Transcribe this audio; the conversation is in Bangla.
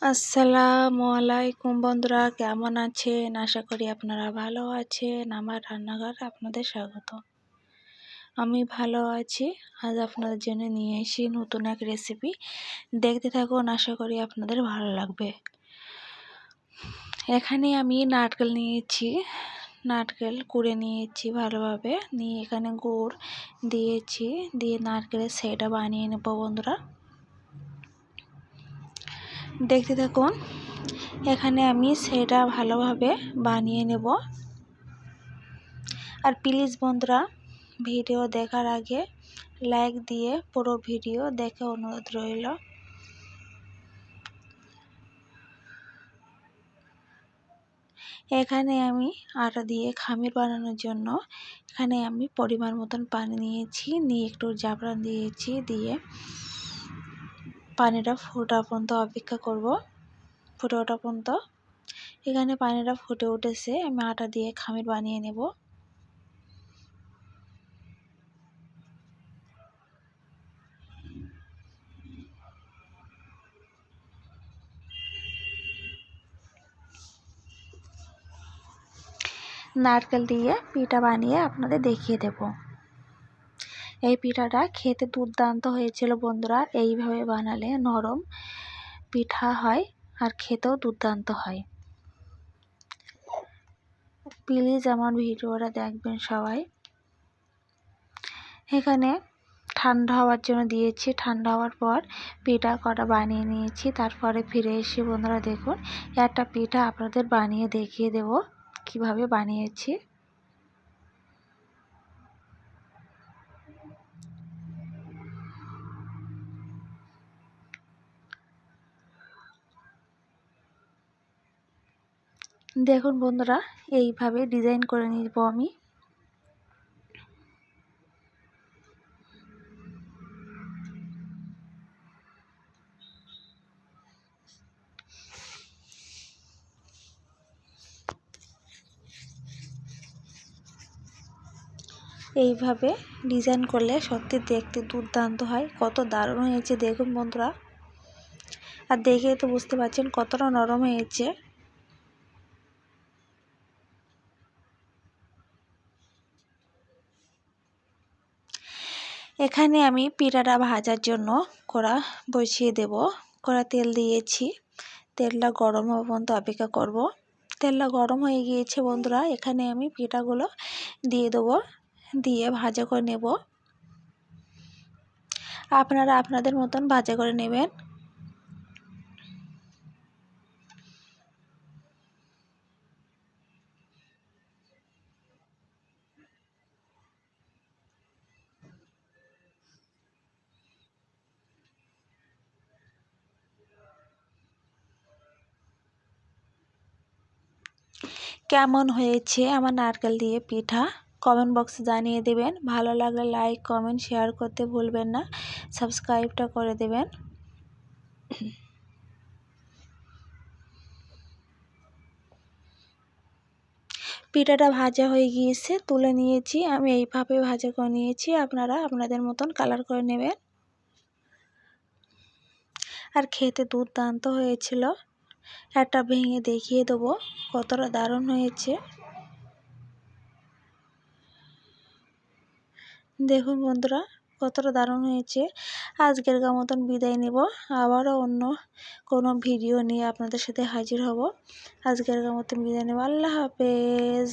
আসসালামু আলাইকুম বন্ধুরা, কেমন আছেন? আশা করি আপনারা ভালো আছেন। আমার রান্নাঘরে আপনাদের স্বাগত। আমি ভালো আছি। আজ আপনাদের জন্য নিয়ে এসেছি নতুন এক রেসিপি। দেখতে থাকুন, আশা করি আপনাদের ভালো লাগবে। এখানে আমি নারকেল নিয়েছি, নারকেল কুড়ে নিয়েছি ভালোভাবে, নিয়ে এখানে গুড় দিয়েছি, দিয়ে নারকেলের সেটা বানিয়ে নেব বন্ধুরা। দেখতে থাকুন, এখানে আমি সেটা ভালোভাবে বানিয়ে নেব। আর প্লিজ বন্ধুরা, ভিডিও দেখার আগে লাইক দিয়ে পুরো ভিডিও দেখে অনুরোধ রইল। এখানে আমি আটা দিয়ে খামির বানানোর জন্য এখানে আমি পরিমাণ মতন পানি নিয়েছি, নিয়ে একটু জাফরান দিয়েছি, দিয়ে পানিটা ফোটা পর্যন্ত অপেক্ষা করব। ফুটে ওঠা পর্যন্ত। এখানে পানিটা ফুটে উঠেছে, আমি আটা দিয়ে খামির বানিয়ে নেব। নারকেল দিয়ে পিঠা বানিয়ে আপনাদের দেখিয়ে দেব। এই পিঠাটা খেতে দুর্দান্ত হয়েছিল বন্ধুরা। এইভাবে বানালে নরম পিঠা হয় আর খেতেও দুর্দান্ত হয়। প্লিজ আমার ভিডিওটা দেখবেন সবাই। এখানে ঠান্ডা হওয়ার জন্য দিয়েছি, ঠান্ডা হওয়ার পর পিঠা কটা বানিয়ে নিয়েছি। তারপরে ফিরে এসে বন্ধুরা দেখুন, একটা পিঠা আপনাদের বানিয়ে দেখিয়ে দেব কিভাবে বানিয়েছি। দেখুন বন্ধুরা, এইভাবে ডিজাইন করে নিব আমি। এইভাবে ডিজাইন করলে সত্যি দেখতে দুর্দান্ত হয়। কত দারুণ হয়েছে দেখুন বন্ধুরা। আর দেখে তো বুঝতে পারছেন কতটা নরম হয়েছে। এখানে আমি পিঠাটা ভাজার জন্য কড়া বসিয়ে দেব। কড়া তেল দিয়েছি, তেলটা গরম হওয়া পর্যন্ত অপেক্ষা করব। তেলটা গরম হয়ে গিয়েছে বন্ধুরা, এখানে আমি পিঠাগুলো দিয়ে দেবো, দিয়ে ভাজা করে নেব। আপনারা আপনাদের মতন ভাজা করে নেবেন। কেমন হয়েছে আমার নারকেল দিয়ে পিঠা কমেন্ট বক্সে জানিয়ে দেবেন। ভালো লাগলে লাইক কমেন্ট শেয়ার করতে ভুলবেন না, সাবস্ক্রাইবটা করে দেবেন। পিঠাটা ভাজা হয়ে গিয়েছে, তুলে নিয়েছি। আমি এইভাবে ভাজা করে নিয়েছি, আপনারা আপনাদের মতন কালার করে নেবেন। আর খেতে দুর্দান্ত হয়েছিল। একটা ভেঙে দেখিয়ে দেবো কতটা দারুণ হয়েছে। দেখুন বন্ধুরা কতটা দারুণ হয়েছে। আজকের মতন বিদায় নেব, আবারও অন্য কোনো ভিডিও নিয়ে আপনাদের সাথে হাজির হব। আজকের মতন বিদায় নেব। আল্লাহ হাফেজ।